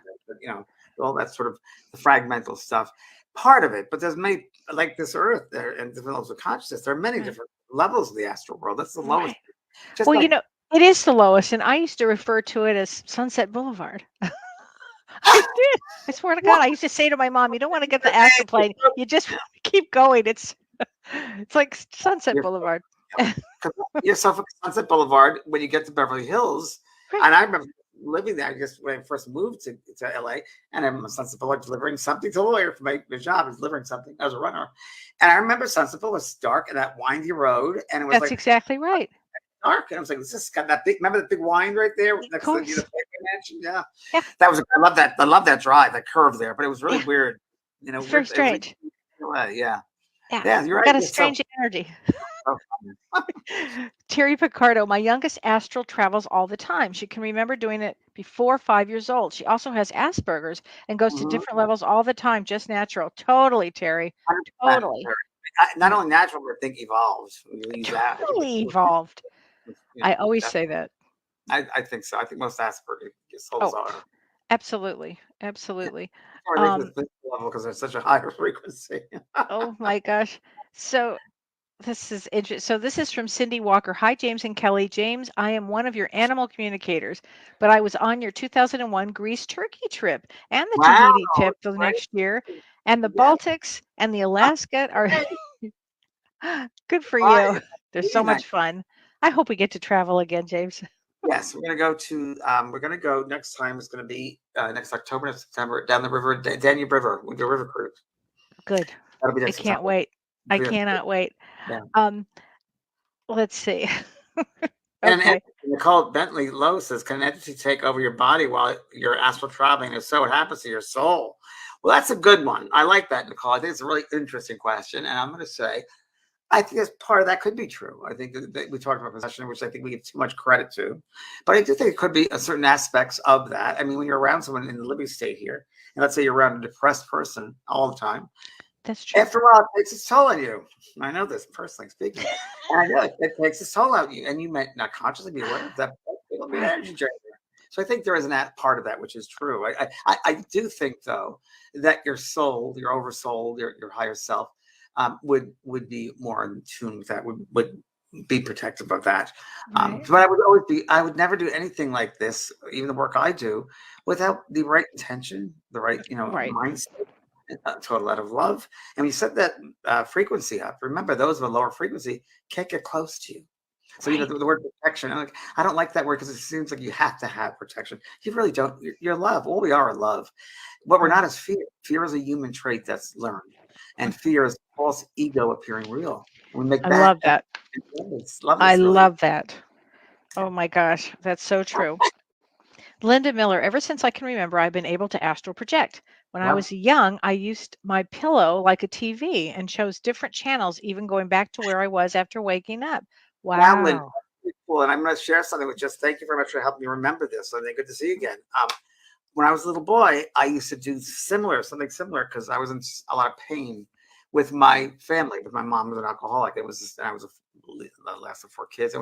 all that sort of the fragmental stuff. Part of it, but there's many, like this earth there and different levels of consciousness. There are many Right. different levels of the astral world. That's the lowest. Right. Just Well, like it is the lowest, and I used to refer to it as Sunset Boulevard. I did. I swear to God, I used to say to my mom, "You don't want to get the astral plane. You just want to keep going. It's like Sunset you're, Boulevard." you're Suffolk Sunset Boulevard when you get to Beverly Hills. Right. And I remember living there. I guess when I first moved to LA, and I'm a Sunset Boulevard delivering something to a lawyer for my job, is delivering something as a runner. And I remember Sunset Boulevard was dark and that windy road, and it was That's like exactly right. dark. And I was like, "This got that big." Remember the big wind right there Of next to the course. mansion? Yeah, Yeah. that was. I love that. I love that drive, that curve there. But it was really Yeah. weird. It's very strange. Yeah, Yeah. yeah, you're right. Got a You're strange energy. so funny. Terry Picardo, my youngest astral travels all the time. She can remember doing it before 5 years old. She also has Asperger's and goes to Mhm. different levels all the time, just natural. Totally, Terry. 100%. Totally. Not only natural, but I think evolved. We use that. I think Totally evolved. you I know, always that, say that. I think so. I think most Asperger souls Oh, are. absolutely. Yeah. Absolutely. Or at least Um, with this level because they're such a higher frequency. oh my gosh. So this is interesting. So this is from Cindy Walker. Hi, James and Kelly. James, I am one of your animal communicators, but I was on your 2001 Greece Turkey trip and the Wow, Tahiti trip the great. next year, and the Yeah. Baltics and the Alaska are good for Fun. you. They're so Really nice. much fun. I hope we get to travel again, James. Yes, we're gonna go next time. It's gonna be next October and September down the river, Danube River. We do a river cruise. Good. That'll be I next can't September. wait. I Yeah. cannot wait. Yeah. Let's see. And an Okay. entity, Nicole Bentley Lowe says, "Can an entity take over your body while you're astral traveling? If so, what happens to your soul?" Well, that's a good one. I like that, Nicole. I think it's a really interesting question, and I'm going to say I think that's part of that could be true. I think that we talked about possession, which I think we give too much credit to, but I do think it could be a certain aspects of that. I mean, when you're around someone in the living state here, and let's say you're around a depressed person all the time, That's true. after a while, it takes its toll on you. I know this personally speaking, and I know it takes its toll on you, and you might not consciously be aware of that. But it'll be an Right. energy drain. So I think there is an part of that which is true. I do think though that your soul, your oversoul, your higher self would be more in tune with that, would be protective of that. Right. But I would never do anything like this, even the work I do, without the right intention, the right, Right. mindset, total out of love. And when you set that frequency up, remember those of a lower frequency can't get close to you. So Right. the word protection, I don't like that word because it seems like you have to have protection. You really don't. You're love. All we are love. What we're Right. not is fear. Fear is a human trait that's learned, and fear is false ego appearing real. And we make I that. love that. Love I is really. love that. Oh my gosh, that's so true. Linda Miller, ever since I can remember, I've been able to astral project. When I Love. was young, I used my pillow like a TV and chose different channels, even going back to where I was after waking up. Wow, Lynn, Wow. really cool. And I'm going to share something with just thank you very much for helping me remember this. And good to see you again. When I was a little boy, I used to do something similar because I was in a lot of pain with my family. With my mom was an alcoholic. It was just, I was the last of 4 kids. It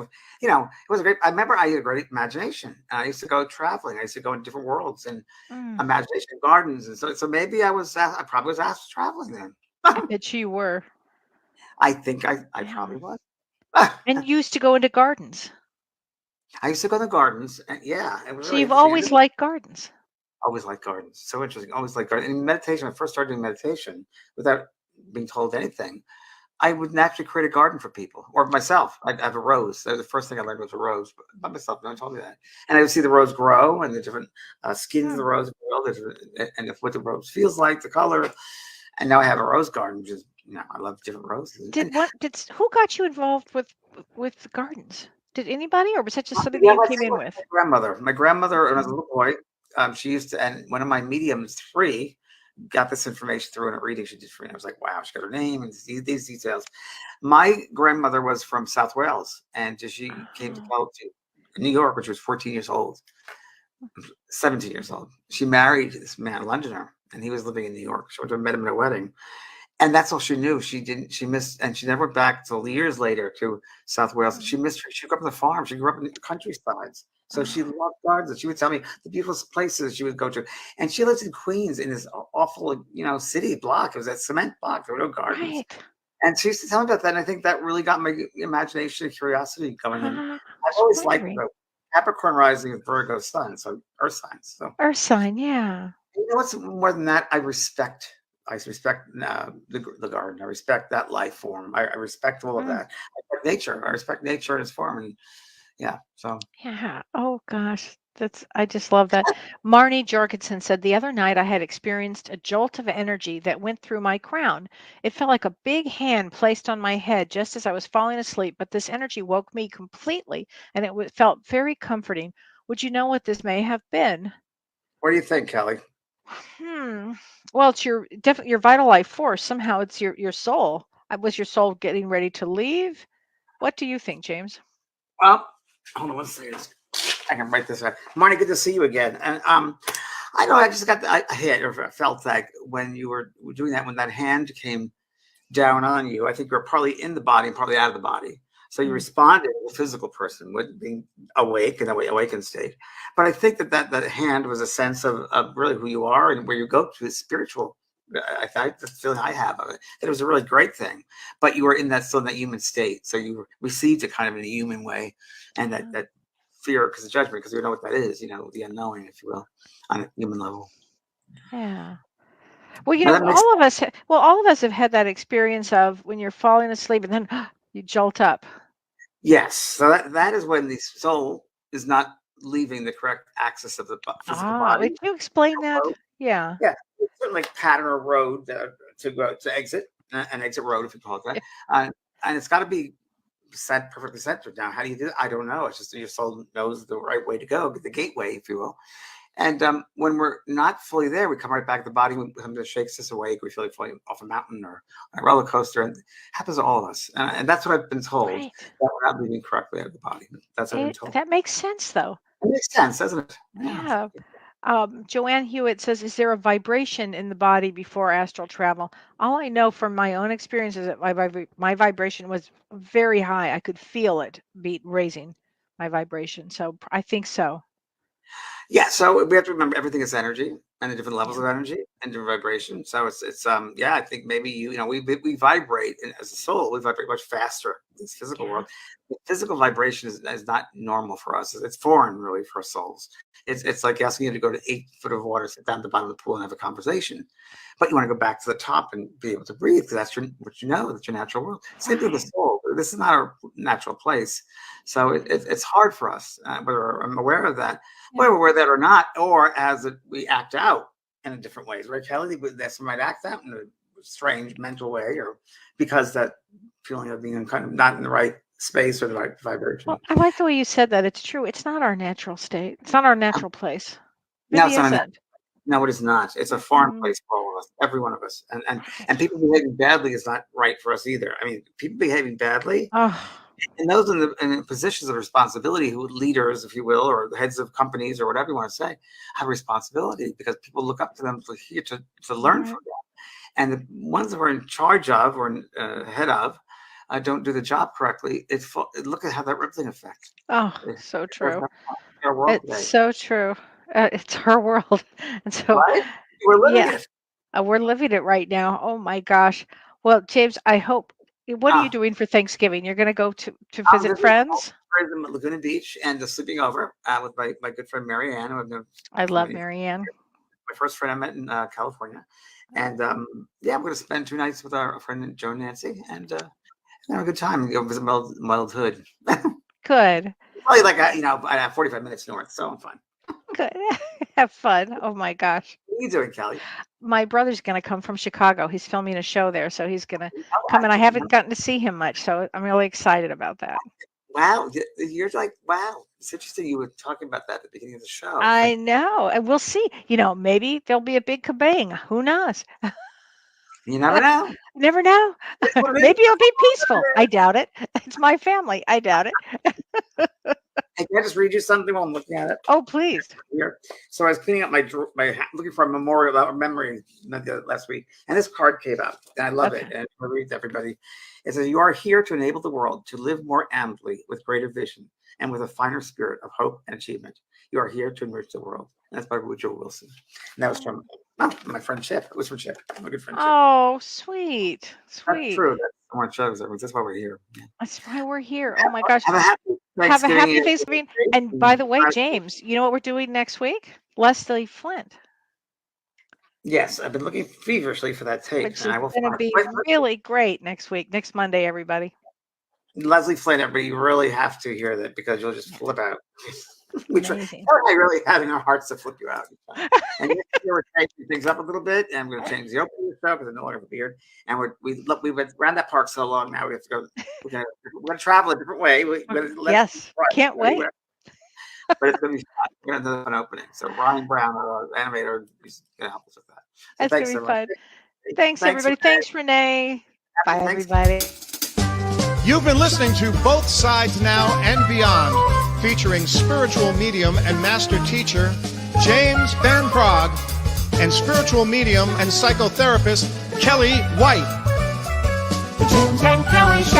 was a great. I remember I had a great imagination. And I used to go traveling. I used to go in different worlds and Mm, imagination gardens. And so maybe I probably was asked traveling then. I bet you were. I think I Yeah. probably was. And you used to go into gardens. I used to go to the gardens. And yeah, it was So really you've interesting. always liked gardens. Always like gardens. So interesting. Always like gardens. And meditation, when I first started doing meditation, without being told anything, I would naturally create a garden for people or myself. I'd have a rose. That was the first thing I learned was a rose, but by myself. No one told me that. And I would see the rose grow and the different skins of Hmm. the rose grow, and if what the rose feels like, the color. And now I have a rose garden, which is, I love different roses. And Who got you involved with the gardens? Did anybody, or was that just something that yeah, you I came think it in was with? my grandmother. My grandmother, when I was a Okay. little boy, she used to, and one of my mediums, three, got this information through in a reading she did for me. I was like, wow, she got her name and these details. My grandmother was from South Wales, and she came to Oh, New York when she was 14 years old, 17 years old. She married this man, a Londoner, and he was living in New York. She went to met him at a wedding. And that's all she knew. She missed, and she never went back till years later to South Wales. She missed, she grew up on the farm. She grew up in the countrysides. So she oh, loved gardens. She would tell me the beautiful places she would go to. And she lives in Queens in this awful, city block. It was that cement block. There were no gardens. right. And she used to tell me about that. And I think that really got my imagination and curiosity going. And I I've was always liked wondering. the Capricorn rising and Virgo sun, so earth signs. So Earth sign, yeah. you know what's more than that? I respect the garden. I respect that life form. I respect all of Mm, that. I respect nature. I respect nature in its form. And yeah, so yeah. Oh gosh. I just love that. Marnie Jorgensen said the other night I had experienced a jolt of energy that went through my crown. It felt like a big hand placed on my head just as I was falling asleep, but this energy woke me completely and felt very comforting. Would you know what this may have been? what do you think, Kelly? Hmm. Well, it's your definitely your vital life force. Somehow it's your soul. Was your soul getting ready to leave? What do you think, James? Well, hold on one second. I can write this out. Marnie, good to see you again. And I know I just got I hit or felt like when you were doing that, when that hand came down on you. I think you're partly in the body and partly out of the body. So you Mm. responded as a physical person with being awake in a awakened state. But I think that hand was a sense of really who you are and where you go to is spiritual. I think the feeling I have of it, that it was a really great thing. But you were in that still in that human state. So you received it kind of in a human way. And that fear because of judgment, because you know what that is, the unknowing, if you will, on a human level. Yeah. Well, Now that makes all of us have had that experience of when you're falling asleep and then you jolt up. Yes, so that is when the soul is not leaving the correct axis of the physical Ah, body. would you explain that? Yeah. Yeah, it's sort of like pattern or road to go to exit, an exit road, if you call it that. Yeah. Uh, and it's got to be set perfectly centered. Now, how do you do that? I don't know. It's just your soul knows the right way to go, the gateway, if you will. And when we're not fully there, we come right back to the body. Something shakes us awake. We feel like falling off a mountain or a roller coaster. And it happens to all of us. And that's what I've been told, Right. that we're not moving correctly out of the body. That's what I've been told. That makes sense though. It makes sense, doesn't it? Yeah. Yeah. Joanne Hewitt says, "Is there a vibration in the body before astral travel?" All I know from my own experience is that my vibration was very high. I could feel it beat raising my vibration. So I think so. Yeah, so we have to remember everything is energy and the different levels Yeah. of energy and different vibration. So it's yeah, I think maybe we vibrate as a soul, we vibrate much faster in this physical Yeah. world. The physical vibration is not normal for us. It's foreign really for souls. It's like asking you to go to 8 foot of water, sit down at the bottom of the pool and have a conversation. But you want to go back to the top and be able to breathe because that's what you know, that's your natural world. Same thing with the Right. soul. This is not our natural place. So it's hard for us, whether I'm aware of that, Yeah. whether we're aware of that or not, or as we act out in different ways, right, Kelly? That some might act out in a strange mental way, or because that feeling of being kind of not in the right space or the right Well, vibration. I like the way you said that. It's true. It's not our natural state. It's not our natural place. No, Really it's not. isn't. No, it is not. It's a foreign Mm-mm. place for all of us, every one of us, and Right. people behaving badly is not right for us either. I mean, people behaving badly, Oh, and those in positions of responsibility, who leaders, if you will, or the heads of companies, or whatever you want to say, have responsibility because people look up to them to learn right. from them. And the ones that we're in charge of or head of don't do the job correctly. Look at how that rippling effect. Oh, It so has true. our world It's today, so true. It's her world. And so, right? We're living yeah, it. we're living it right now. Oh my gosh. Well, James, I hope, what are you Ah, doing for Thanksgiving? You're going to go to I'm visit visiting friends? Laguna Beach and just sleeping over with my good friend Mary Ann, who I've known I for love many. Marianne. My first friend I met in California, And yeah, we're going to spend 2 nights with our friend Joe and Nancy and have a good time. Go visit Muddled Hood. Good. Probably like, 45 minutes north, so I'm fine. Good. Have fun. Oh my gosh. What are you doing, Kelly? My brother's going to come from Chicago. He's filming a show there, so he's going to Oh, come, and I haven't gotten to see him much, so I'm really excited about that. Wow, you're like, wow. It's interesting you were talking about that at the beginning of the show. I know, and we'll see. Maybe there'll be a big kabang. Who knows? You never know. Never know. Maybe it'll be peaceful. I doubt it. It's my family. I doubt it. Hey, can I just read you something while I'm looking at it? Oh, please. Here. So I was cleaning up my looking for a memorial or memory last week, and this card came out, and I love it. And I read to everybody. It says, "You are here to enable the world to live more amply with greater vision and with a finer spirit of hope and achievement. You are here to enrich the world." And that's by Woodrow Wilson. And that was from my friend Chip. It was from Chip. My good friend Chip. Oh, sweet. That's true. I want to show you. That's why we're here. Yeah. That's why we're here. Oh my gosh. Have a happy Thanksgiving. And by the way, James, you know what we're doing next week? Leslie Flint. Yes, I've been looking feverishly for that tape. Which is going to be really great next week, next Monday, everybody. Leslie Flint, everybody, you really have to hear that because you'll just flip out. We're really having our hearts to flip you out. And we're changing things up a little bit, and I'm going to change the opening of the show because I no longer have a beard. And we went around that park so long now we have to go. We're going to travel a different way. Yes, can't wait. But it's going to be fun. We're going to do an opening. So Ryan Brown, our animator, is going to help us with that. So that's going to be fun. Thanks, everybody. Thanks, Renee. Bye, everybody. You've been listening to Both Sides Now and Beyond, featuring spiritual medium and master teacher James Van Praagh and spiritual medium and psychotherapist Kellee White. The James and Kellee Show.